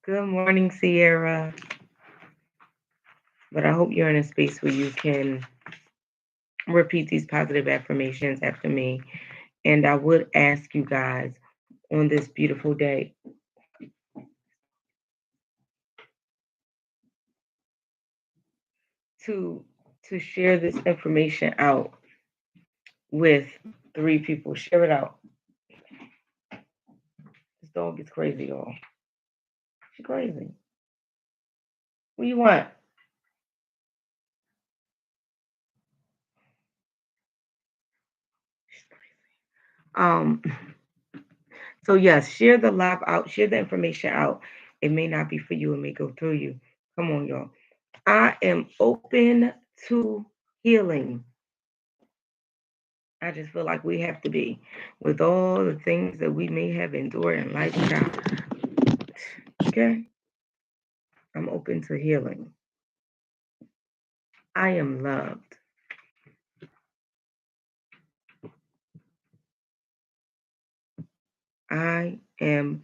Good morning, Sierra. But I hope you're in a space where you can repeat these positive affirmations after me. And I would ask you guys on this beautiful day to to share this information out with three people. Share it out. This dog is crazy, y'all. She's crazy. What do you want? She's crazy. So yes, share the live out, share the information out. It may not be for you, it may go through you. Come on, y'all. I am open to healing. I just feel like we have to be with all the things that we may have endured in life, child. Okay? I'm open to healing. I am loved. I am,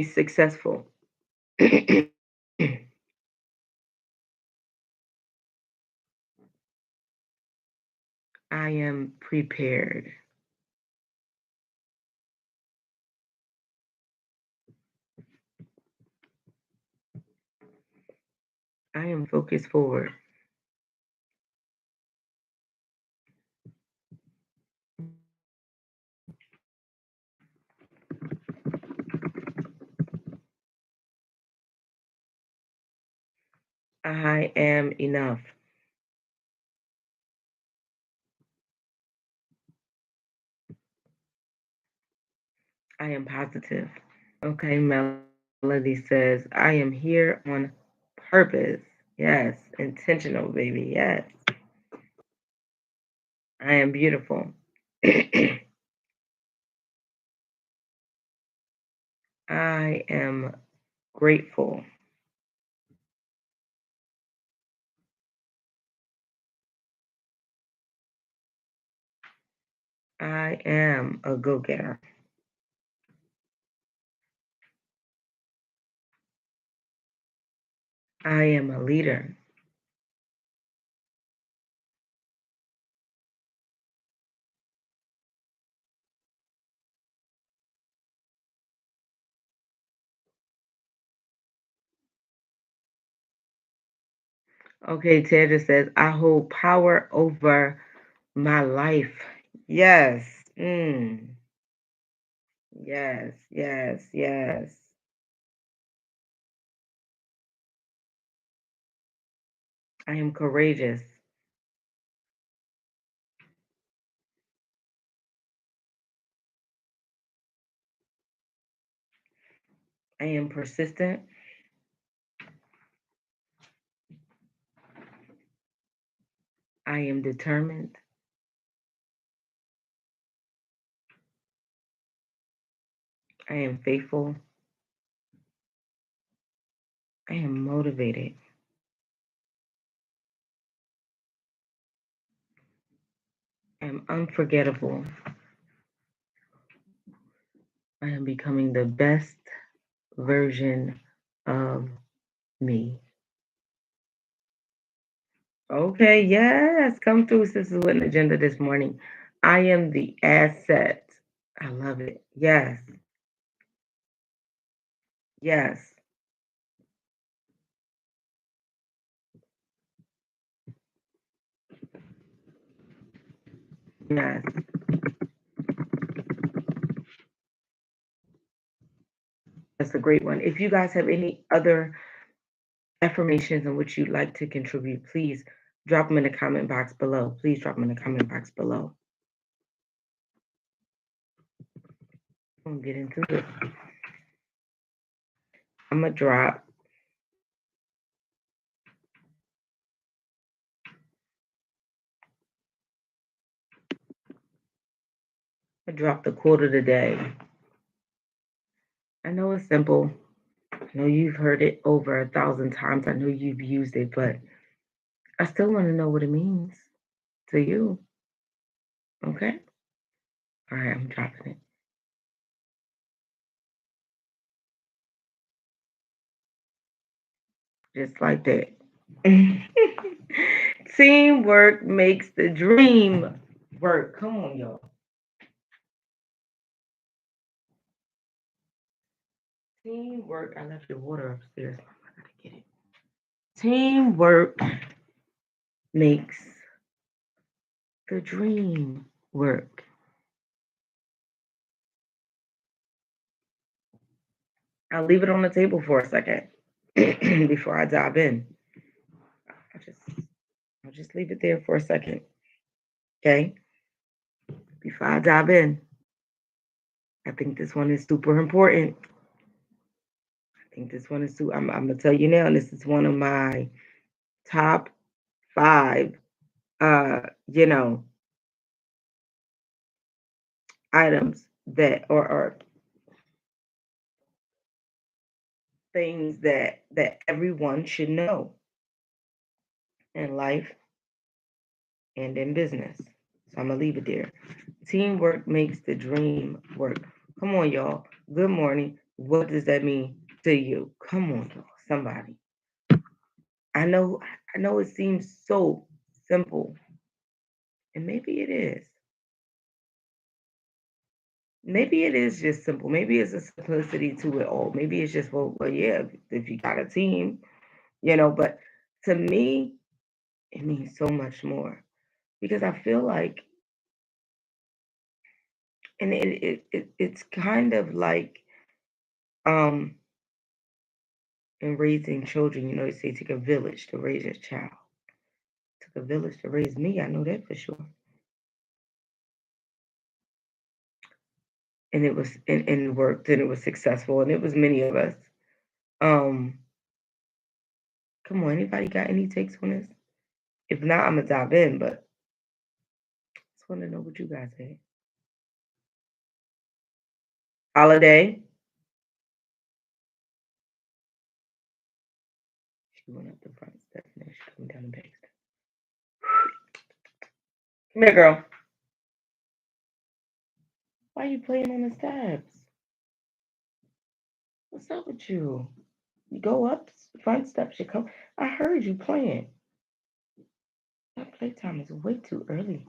successful. I am prepared. I am focused forward. I am enough. I am positive. Okay, Melody says, I am here on purpose. Yes, intentional, baby. Yes, I am beautiful. I am grateful. I am a go getter. I am a leader. Okay, Tedra says, I hold power over my life. Yes. Yes, yes, yes. I am courageous. I am persistent. I am determined. I am faithful. I am motivated. I am unforgettable. I am becoming the best version of me. Okay, yes. Come through, sisters, with an agenda this morning. I am the asset. I love it. Yes, yes, yes. That's a great one. If you guys have any other affirmations in which you'd like to contribute, please drop them in the comment box below. Please drop them in the comment box below. I'm gonna get into it. I'm gonna drop the quote of the day. I know it's simple. I know you've heard it over 1,000 times. I know you've used it, but I still want to know what it means to you. Okay? All right, I'm dropping it. just like that. Teamwork makes the dream work. Come on, y'all. Teamwork. I left your water upstairs. I gotta get it. Teamwork makes the dream work. I'll leave it on the table for a second before I dive in. I'll just I'll just leave it there for a second. Okay? Before I dive in. I think this one is super important. I think this one is super. I'm gonna tell you now, this is one of my top five you know, items that or things that everyone should know in life and in business. So I'm gonna leave it there. Teamwork makes the dream work. Come on, y'all. Good morning. What does that mean to you? Come on, y'all. Somebody. I know I know it seems so simple, and maybe it is. Maybe it is just simple. Maybe it's a simplicity to it all. Maybe it's just well, yeah, if you got a team, but to me, it means so much more because I feel like, and it's kind of like um in raising children, they say take a village to raise a child. Took a village to raise me. I know that for sure. And and it worked and it was successful and it was many of us. Um, Come on, anybody got any takes on this? If not, I'm gonna dive in, but just want to know what you guys think. Holiday. She went up the front steps and then she came down the back steps. Come here, girl. Why are you playing on the steps? What's up with you? You go up the front steps, you come. I heard you playing. That playtime is way too early.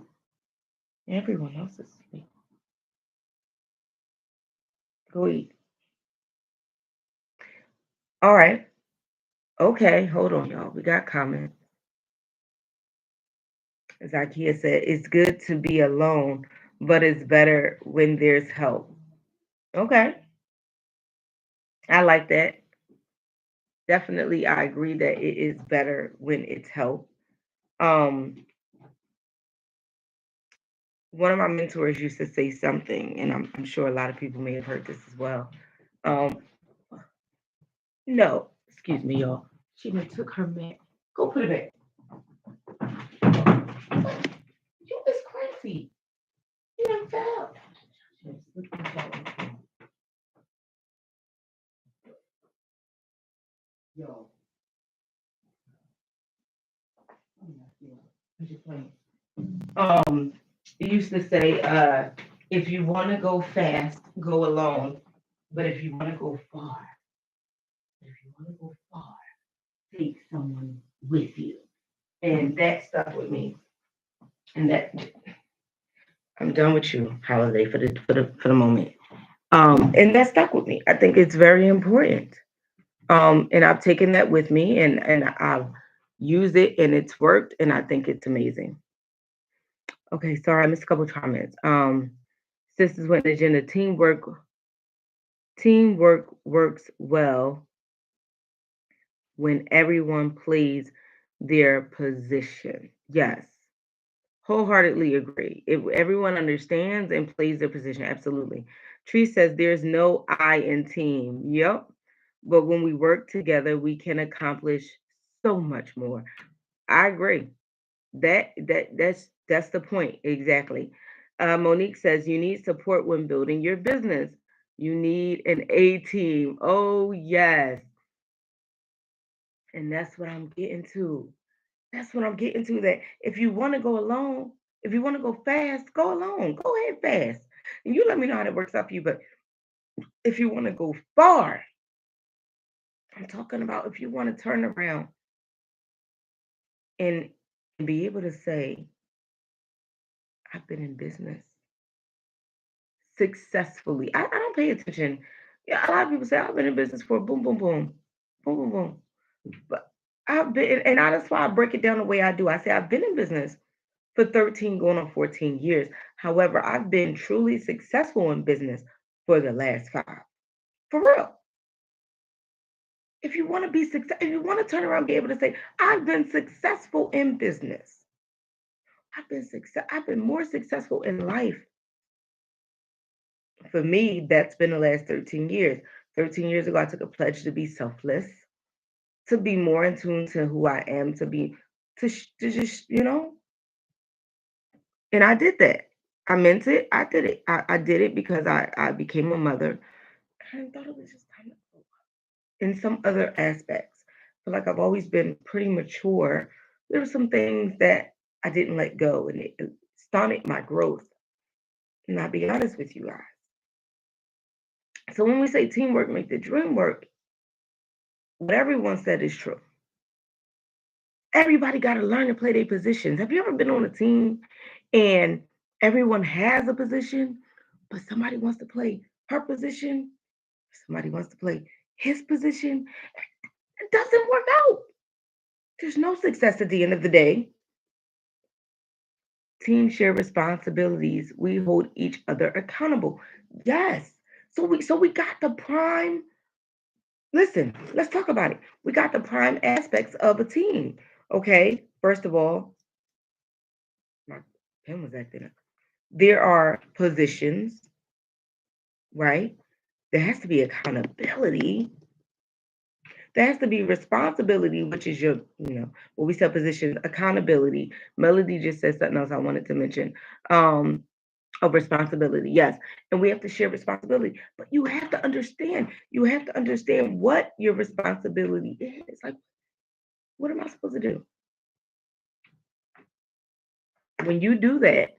Everyone else is asleep. Go eat. All right. Okay, hold on, y'all. We got comments. As Ikea said, it's good to be alone, but it's better when there's help. Okay. I like that. Definitely, I agree that it is better when it's help. Um, One of my mentors used to say something, and I'm sure a lot of people may have heard this as well. Um, no, excuse me, y'all. She done took her mat. Go put it back. You is crazy. You done fell. She done slipped and fell on the floor. Yo, I'm just playing. It used to say, if you want to go fast, go alone. But if you want to go far, if you want to go far, take someone with you. And that stuck with me. And that I'm done with you, Holiday, for the moment. And that stuck with me. I think it's very important. And I've taken that with me and I've used it and it's worked and I think it's amazing. Okay, sorry, I missed a couple of comments. Sisters went agenda. Teamwork works well when everyone plays their position. Yes, wholeheartedly agree. If everyone understands and plays their position, absolutely. Tree says there's no I in team. Yep. But when we work together, we can accomplish so much more. I agree. That's the point exactly. Monique says you need support when building your business. You need an A team. Oh yes, and that's what I'm getting to. That's what I'm getting to. That if you want to go alone, if you want to go fast, go alone. Go ahead fast, and you let me know how that works out for you. But if you want to go far, I'm talking about if you want to turn around and be able to say, I've been in business successfully. I don't pay attention. Yeah, a lot of people say I've been in business for boom, boom, boom, boom, boom, boom. But I've been, and that's why I break it down the way I do. I say I've been in business for 13, going on 14 years. However, I've been truly successful in business for the last five. For real. If you want to be success, if you want to turn around and be able to say, I've been successful in business. I've been more successful in life. For me, that's been the last 13 years. 13 years ago, I took a pledge to be selfless, to be more in tune to who I am, to just, and I did that. I meant it. I did it. I did it because I became a mother. And I thought it was just time to grow up. In some other aspects, I feel like I've always been pretty mature. There were some things that I didn't let go, and it stunted my growth. And I'll be honest with you guys. So when we say teamwork make the dream work, what everyone said is true. Everybody got to learn to play their positions. Have you ever been on a team and everyone has a position, but somebody wants to play her position, somebody wants to play his position? It doesn't work out. There's no success at the end of the day. Team share responsibilities. We hold each other accountable. Yes. So we got the prime. Listen, let's talk about it. We got the prime aspects of a team. Okay. First of all, my pen was acting up. There are positions, right? There has to be accountability. There has to be responsibility, which is what we said positions, accountability. Melody just said something else I wanted to mention. Um, of responsibility, yes. And we have to share responsibility. But you have to understand what your responsibility is. Like, what am I supposed to do? When you do that,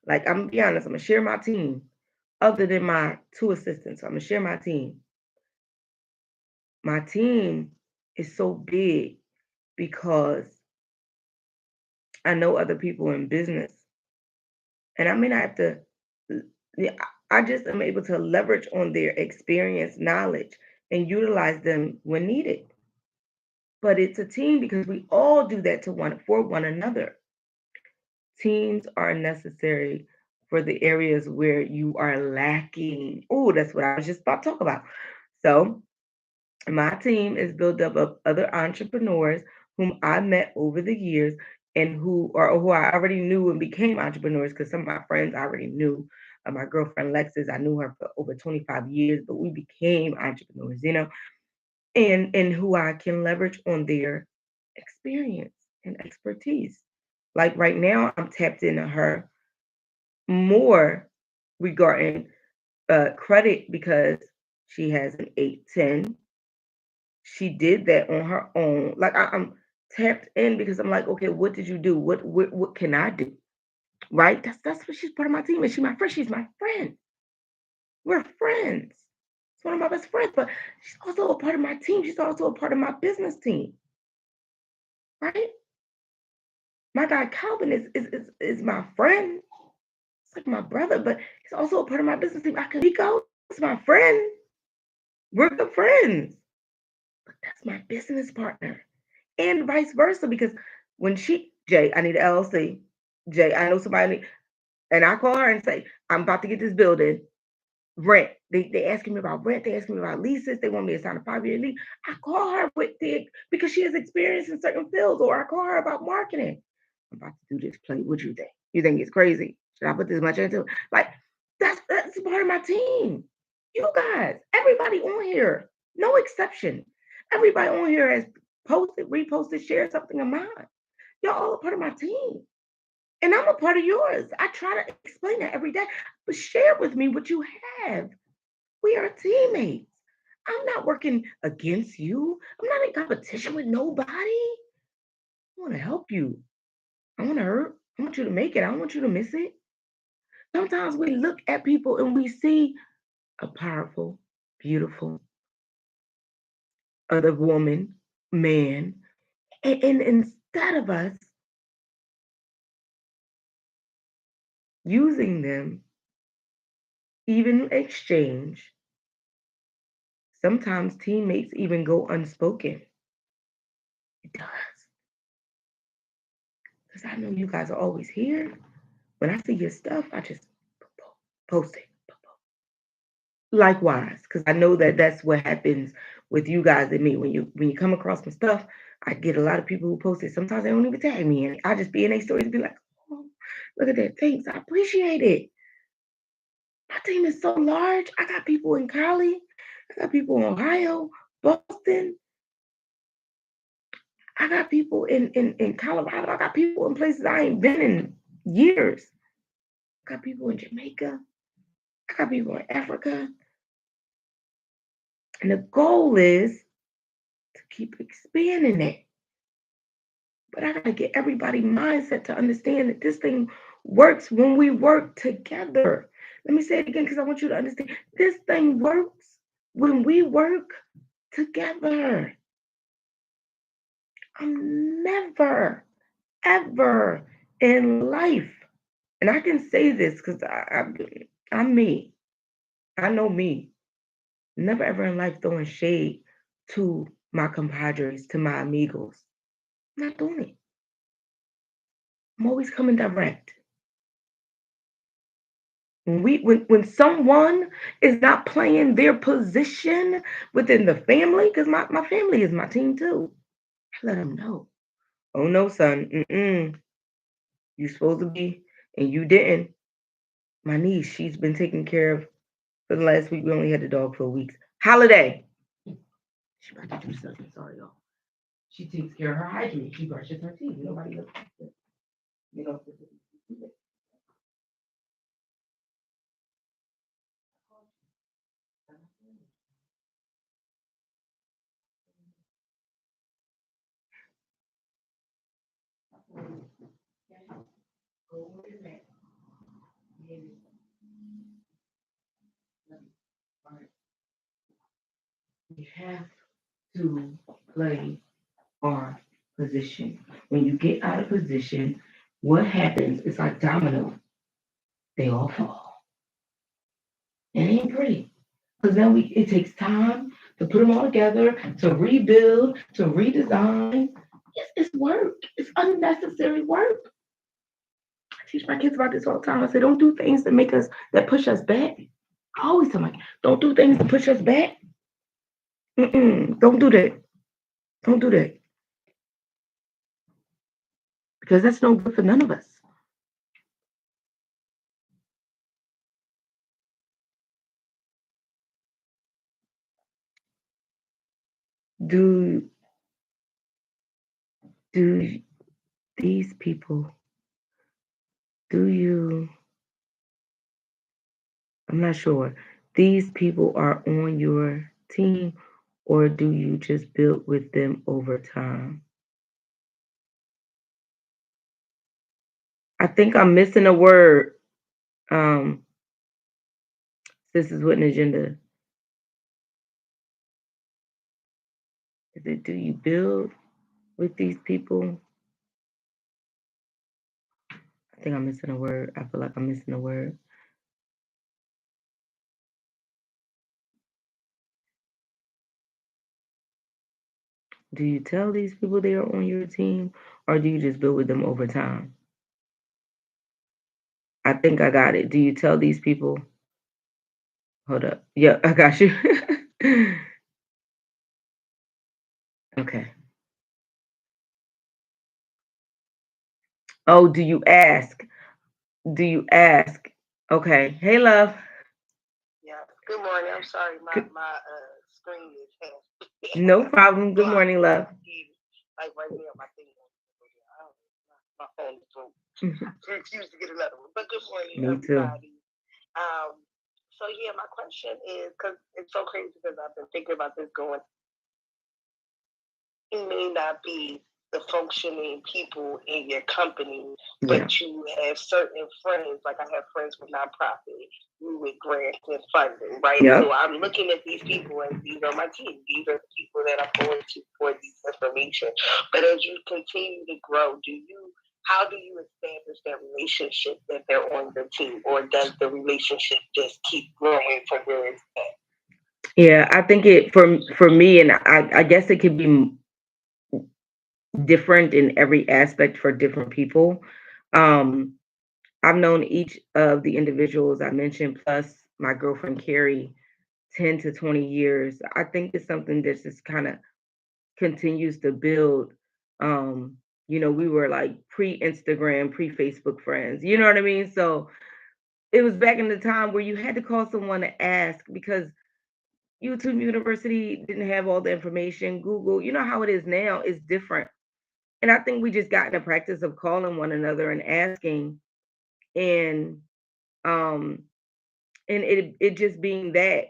like I'm gonna be honest, I'm gonna share my team, other than my two assistants. I'm gonna share my team. My team is so big because I know other people in business, and I may not have to. Yeah, I just am able to leverage on their experience, knowledge, and utilize them when needed. But it's a team because we all do that to one for one another. Teams are necessary for the areas where you are lacking. Oh, that's what I was just about to talk about. So my team is built up of other entrepreneurs whom I met over the years and who I already knew and became entrepreneurs because some of my friends I already knew. My girlfriend Lexis, I knew her for over 25 years, but we became entrepreneurs, and who I can leverage on their experience and expertise. Like right now, I'm tapped into her more regarding credit because she has an 810. She did that on her own. Like I'm tapped in because I'm like, okay, what did you do? What can I do? Right? That's what she's part of my team. And she's my friend. She's my friend. We're friends. She's one of my best friends, but she's also a part of my team. She's also a part of my business team. Right? My guy Calvin is my friend. It's like my brother, but he's also a part of my business team. Akahiko is my friend. We're good friends. But that's my business partner. And vice versa, because when Jay, I need an LLC. Jay, I know somebody, and I call her and say, I'm about to get this building. Rent. They asking me about rent. They asking me about leases. They want me to sign a 5-year lease. I call her because she has experience in certain fields, or I call her about marketing. I'm about to do this play. What you think? You think it's crazy? Should I put this much into it? Like, that's part of my team. You guys, everybody on here, no exception. Everybody on here has posted, reposted, shared something of mine. Y'all all a part of my team. And I'm a part of yours. I try to explain that every day. But share with me what you have. We are teammates. I'm not working against you. I'm not in competition with nobody. I want to help you. I want to hurt. I want you to make it. I don't want you to miss it. Sometimes we look at people and we see a powerful, beautiful, other woman, man, and instead of us using them, even exchange, sometimes teammates even go unspoken. It does. Because I know you guys are always here. When I see your stuff, I just post it. Likewise, because I know that that's what happens with you guys and me. When you come across my stuff, I get a lot of people who post it. Sometimes they don't even tag me, and I just be in their stories and be like, "Oh, look at that! Thanks, I appreciate it." My team is so large. I got people in Cali, I got people in Ohio, Boston. I got people in Colorado. I got people in places I ain't been in years. I got people in Jamaica. I got people in Africa. And the goal is to keep expanding it. But I gotta get everybody mindset to understand that this thing works when we work together. Let me say it again because I want you to understand this thing works when we work together. I'm never, ever in life, and I can say this because I'm me. I know me. Never ever in life throwing shade to my compadres, to my amigos. I'm not doing it. I'm always coming direct. When someone is not playing their position within the family, because my family is my team too, I let them know. Oh no, son, you supposed to be, and you didn't. My niece, she's been taken care of for the last week. We only had the dog for weeks. Holiday. She about to do something. Sorry, y'all. She takes care of her hygiene. She brushes her teeth. Nobody looks at it. You know. We have to play our position. When you get out of position, what happens? It's like domino. They all fall. It ain't pretty. Because then it takes time to put them all together, to rebuild, to redesign. It's work. It's unnecessary work. I teach my kids about this all the time. I say, don't do things that push us back. I always tell my kids, don't do things that push us back. Don't do that. Don't do that. Because that's no good for none of us. Do do these people, do you, I'm not sure, these people are on your team or do you just build with them over time? I think I'm missing a word. Um, this is what an agenda. Is it do you build with these people? I think I'm missing a word. I feel like I'm missing a word. Do you tell these people they are on your team or do you just build with them over time? I think I got it. Do you tell these people? Hold up. Yeah, I got you. Okay. Oh, do you ask? Do you ask? Okay. Hey, love. Yeah. Good morning. I'm sorry, my screen is half No problem. Good blocked. morning, love. Like right now, my thing. My phone is broke. I refuse to get another one. But good morning, Me too. everybody. Um. So yeah, my question is because it's so crazy because I've been thinking about this going. You may not be the functioning people in your company, Yeah. but you have certain friends. Like I have friends with nonprofits with grants and funding, right? Yep. So I'm looking at these people and these are my team. These are the people that I'm going to for this information. But as you continue to grow, how do you establish that relationship that they're on the team, or does the relationship just keep growing from where it's at? Yeah, I think it for me, and I guess it could be different in every aspect for different people. Um, I've known each of the individuals I mentioned, plus my girlfriend Carrie, 10 to 20 years. I think it's something that just kind of continues to build. We were like pre-Instagram, pre-Facebook friends. You know what I mean? So it was back in the time where you had to call someone to ask because YouTube University didn't have all the information. Google, you know how it is now, is different. And I think we just got in the practice of calling one another and asking, and um and it just being that,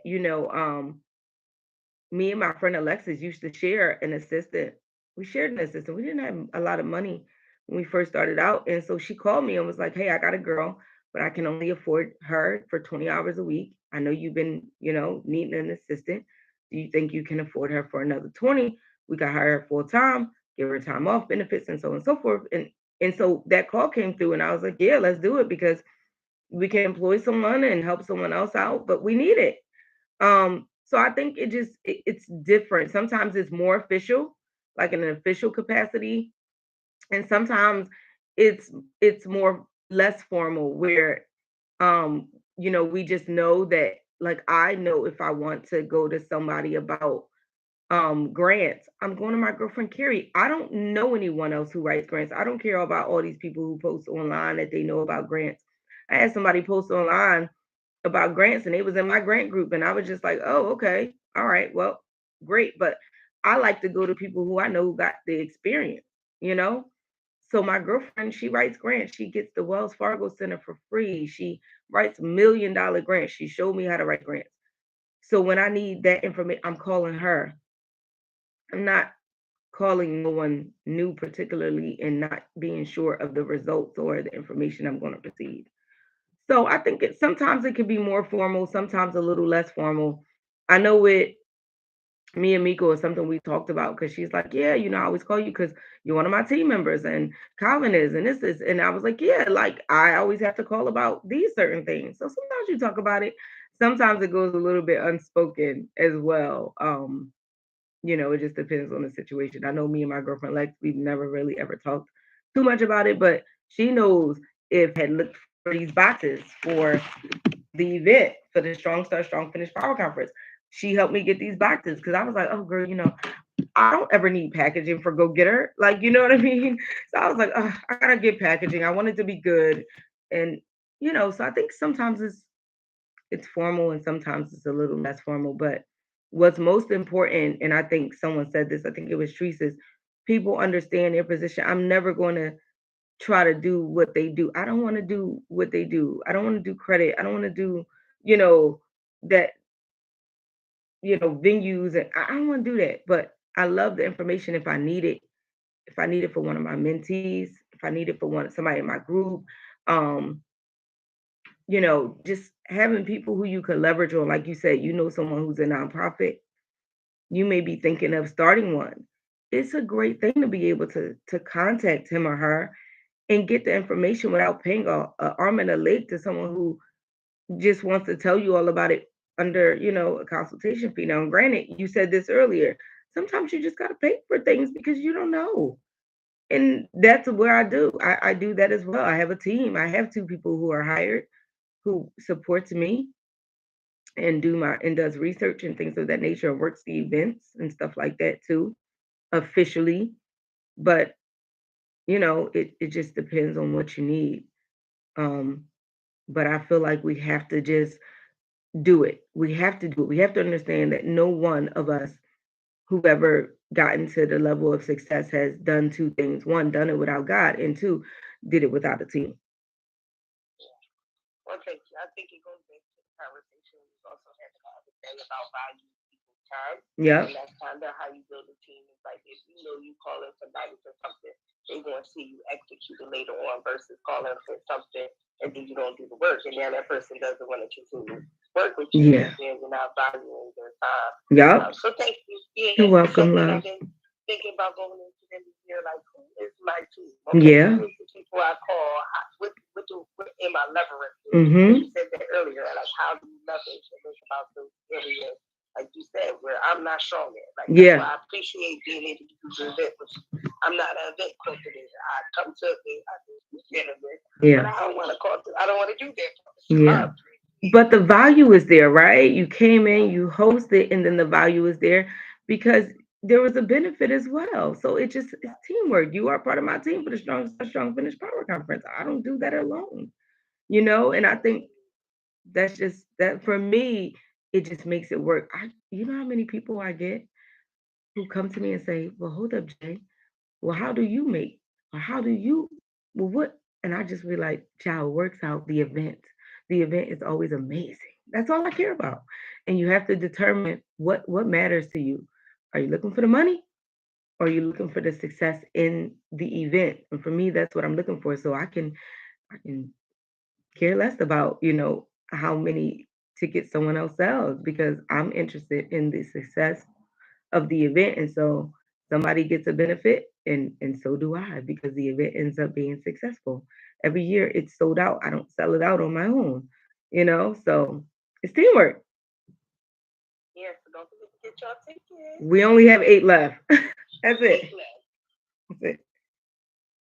me and my friend Alexis used to share an assistant. We shared an assistant. We didn't have a lot of money when we first started out. And so she called me and was like, "Hey, I got a girl, but I can only afford her for 20 hours a week. I know you've been, needing an assistant. Do you think you can afford her for another 20? We could hire her full time, give her time off benefits and so on and so forth." And so that call came through and I was like, "Yeah, let's do it because we can employ someone and help someone else out, but we need it." So I think it's different. Sometimes it's more official, like in an official capacity, and sometimes it's more less formal where we just know that, like, I know if I want to go to somebody about grants, I'm going to my girlfriend Carrie. I don't know anyone else who writes grants. I don't care about all these people who post online that they know about grants. I had somebody post online about grants and it was in my grant group and I was just like, "Oh, okay. All right. Well, great." But I like to go to people who I know who got the experience, you know? So my girlfriend, she writes grants. She gets the Wells Fargo Center for free. She writes $1 million grants. She showed me how to write grants. So when I need that information, I'm calling her. I'm not calling no one new particularly and not being sure of the results or the information I'm going to receive. So I think sometimes it can be more formal, sometimes a little less formal. I know with me and Miko is something we talked about because she's like, "Yeah, I always call you because you're one of my team members and Calvin is and this is," and I was like, "Yeah, like I always have to call about these certain things." So sometimes you talk about it. Sometimes it goes a little bit unspoken as well. It just depends on the situation. I know me and my girlfriend Lex, we've never really ever talked too much about it, but she knows if I had looked for these boxes for the event for the Strong Start Strong Finish Power Conference. She helped me get these boxes because I was like, "Oh, girl, I don't ever need packaging for Go Getter." Like, you know what I mean? So I was like, "Oh, I gotta get packaging. I want it to be good." And so I think sometimes it's formal and sometimes it's a little less formal. But what's most important, and I think someone said this, I think it was Teresa's, people understand their position. I'm never going to try to do what they do. I don't want to do what they do. I don't want to do credit. I don't want to do, you know, that, venues. And I don't want to do that. But I love the information if I need it. If I need it for one of my mentees, if I need it for somebody in my group, um, just having people who you could leverage on, like you said, someone who's a nonprofit, you may be thinking of starting one. It's a great thing to be able to contact him or her and get the information without paying a arm and a leg to someone who just wants to tell you all about it under, a consultation fee. Now, granted, you said this earlier. Sometimes you just got to pay for things because you don't know. And that's where I do. I do that as well. I have a team. I have two people who are hired who supports me and does research and things of that nature and works the events and stuff like that too, officially. But it just depends on what you need. Um, but I feel like we have to just do it. We have to do it. We have to understand that no one of us who ever gotten to the level of success has done two things. One, done it without God, and two, did it without a team. Well, thank you. I think it goes back to the conversation we also had the other day about valuing people's time. Yeah. And that's kind of how you build a team. It's like if you know you calling somebody for something, they're going to see you execute it later on versus calling for something and then you don't do the work, and now that person doesn't want to continue work with you, and then you're not valuing their time. Yep. So thank you. Yeah, You're welcome, love. I've been thinking about going into the new year, like, who is my team? Yeah. Who is the people I call? What am I leveraging? Mm-hmm. You said that earlier, like, how do you leverage and think about those areas, like you said, where I'm not strong at? Like, that's why I appreciate being able to do the event, which I'm not an event coordinator. I come to it, I do the event, but I don't want to I don't want to do that. Yeah. But the value is there, right? You came in, you hosted, and then the value is there because there was a benefit as well. So it's teamwork. You are part of my team for the Strong Finish Power Conference. I don't do that alone, and I think that's just that for me, it just makes it work. You know how many people I get who come to me and say, well, hold up, Jay. Well, how do you make, or how do you, well, what? And I just be like, child, works out the event. The event is always amazing. That's all I care about. And you have to determine what matters to you. Are you looking for the money? Or are you looking for the success in the event? And for me, that's what I'm looking for. So I can care less about, how many tickets someone else sells because I'm interested in the success of the event. And so somebody gets a benefit and so do I because the event ends up being successful. Every year it's sold out. I don't sell it out on my own, so it's teamwork. Yeah, so don't forget to get your tickets. We only have 8 left. That's it. That's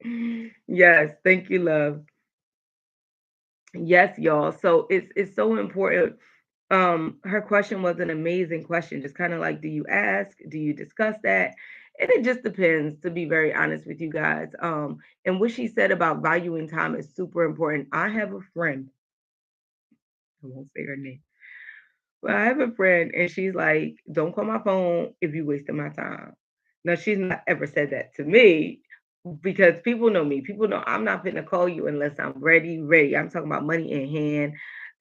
it. Yes, thank you, love. Yes, y'all. So it's so important. Her question was an amazing question. Just kind of like, do you ask? Do you discuss that? And it just depends, to be very honest with you guys. And what she said about valuing time is super important. I have a friend, I won't say her name, but I have a friend, and she's like, don't call my phone if you wasting my time. Now, she's not ever said that to me because people know me. People know I'm not going to call you unless I'm ready, ready. I'm talking about money in hand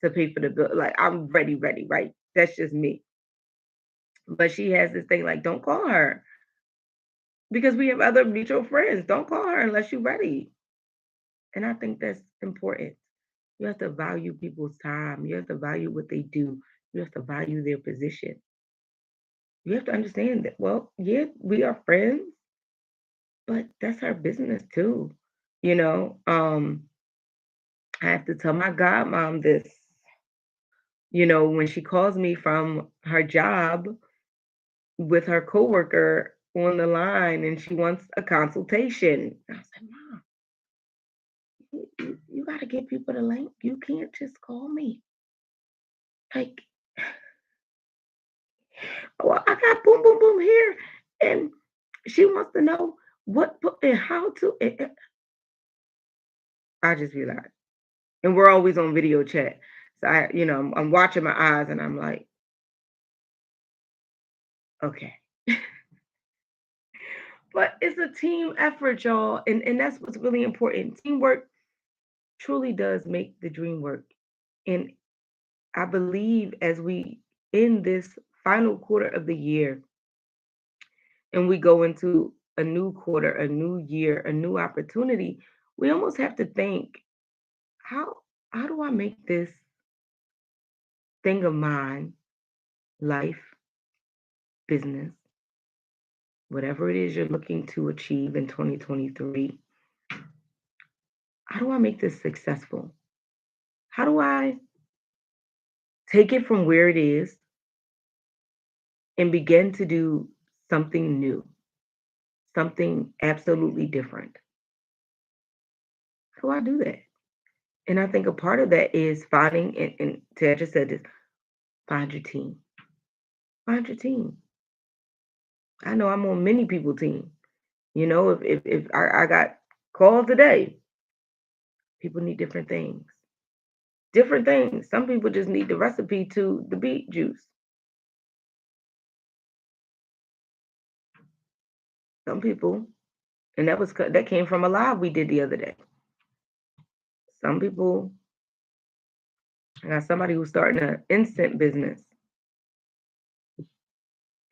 to pay for the bill. Like, I'm ready, ready, right? That's just me. But she has this thing like, don't call her because we have other mutual friends. Don't call her unless you're ready. And I think that's important. You have to value people's time. You have to value what they do. You have to value their position. You have to understand that, well, yeah, we are friends, but that's our business too. You know, um, I have to tell my godmom this, when she calls me from her job with her coworker on the line and she wants a consultation. I was like, Mom, you got to give people the link. You can't just call me. Like, well, I got boom, boom, boom here. And she wants to know what and how to. I just realized. And we're always on video chat. So I'm watching my eyes and I'm like, okay. But it's a team effort, y'all. And that's what's really important. Teamwork truly does make the dream work. And I believe as we end this final quarter of the year and we go into a new quarter, a new year, a new opportunity, we almost have to think, how how do I make this thing of mine, life, business, whatever it is you're looking to achieve in 2023, how do I make this successful? How do I take it from where it is and begin to do something new, something absolutely different? How do I do that? And I think a part of that is finding, and Ted just said this, find your team. Find your team. I know I'm on many people team. If I got calls today, people need different things. Different things. Some people just need the recipe to the beet juice. Some people, and that came from a live we did the other day. Some people, I got somebody who's starting an instant business.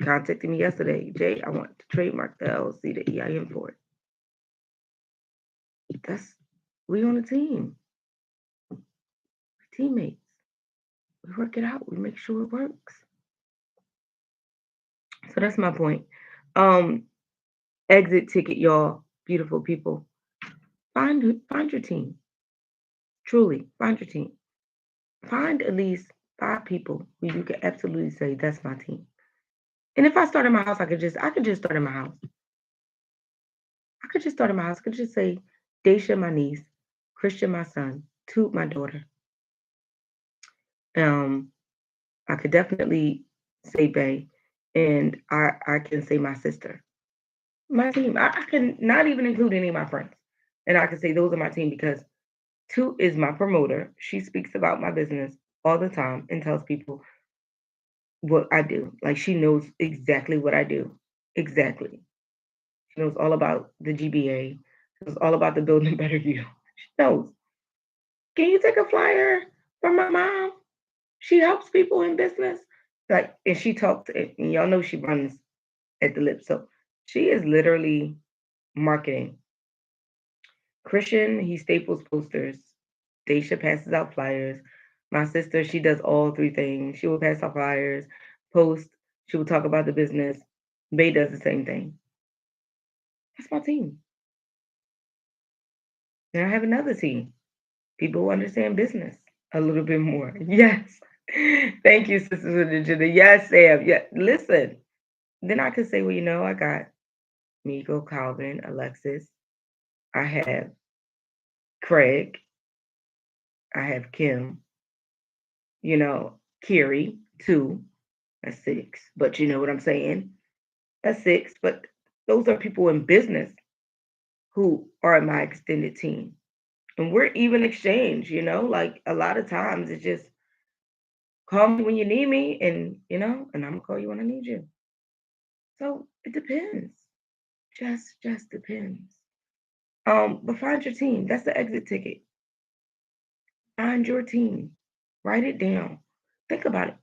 Contacted me yesterday. Jay, I want to trademark the LLC, the EIN for it. We on a team. We're teammates. We work it out. We make sure it works. So that's my point. Exit ticket, y'all, beautiful people. Find your team. Truly, find your team. Find at least 5 people who you can absolutely say that's my team. And if I start in my house, I could just start in my house. I could just start in my house. I could just say Daisha, my niece, Christian, my son, Toot, my daughter. I could definitely say Bay, and I can say my sister. My team. I can not even include any of my friends. And I can say those are my team because Toot is my promoter. She speaks about my business all the time and tells people what I do. Like she knows exactly what I do. Exactly. She knows all about the GBA. She knows all about the Building Better You. She knows. Can you take a flyer from my mom? She helps people in business. Like, and she talks, and y'all know she runs at the lip. So she is literally marketing. Christian, he staples posters. Daisha passes out flyers. My sister, she does all 3 things. She will pass out flyers, post, she will talk about the business. Bay does the same thing. That's my team. And I have another team. People who understand business a little bit more. Yes. Thank you, Sisters with the Agenda. Yes, Sam. Yeah. Listen. Then I could say, well, I got Miko, Calvin, Alexis. I have Craig. I have Kim. Kiri, 2. That's 6. But you know what I'm saying? That's 6. But those are people in business who are my extended team. And we're even exchange, like a lot of times it's just call me when you need me and I'm gonna call you when I need you. So it depends. Just depends. But find your team. That's the exit ticket. Find your team. Write it down. Think about it.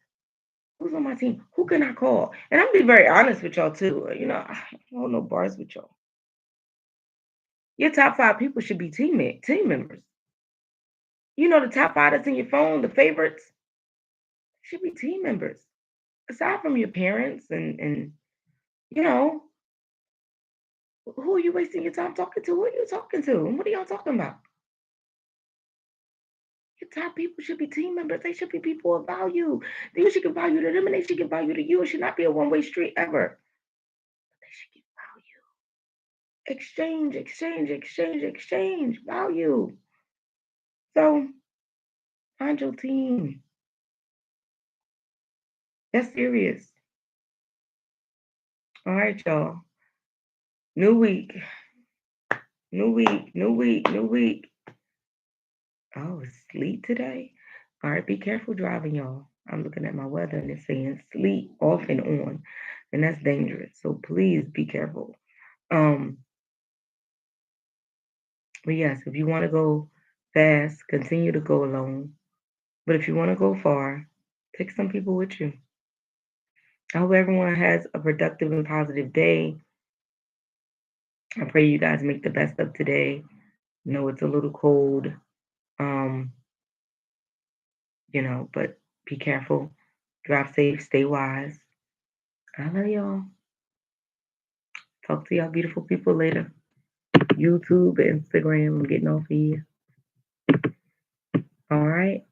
Who's on my team? Who can I call? And I'm gonna be very honest with y'all too. I don't hold no bars with y'all. Your top 5 people should be team members. The top 5 that's in your phone, the favorites, should be team members. Aside from your parents and you know, who are you wasting your time talking to? Who are you talking to? And what are y'all talking about? Your top people should be team members. They should be people of value. You should give value to them and they should give value to you. It should not be a one-way street ever. They should give value. Exchange, exchange, exchange, exchange. Value. So find your team. That's serious. All right, y'all. New week. New week. New week. New week. Oh, it's sleet today? All right, be careful driving, y'all. I'm looking at my weather and it's saying sleet off and on, and that's dangerous. So please be careful. Um, but yes, if you want to go fast, continue to go alone. But if you want to go far, take some people with you. I hope everyone has a productive and positive day. I pray you guys make the best of today. Know it's a little cold. Um, but be careful. Drive safe, stay wise. I love y'all. Talk to y'all beautiful people later. YouTube, Instagram, I'm getting off of here. All right.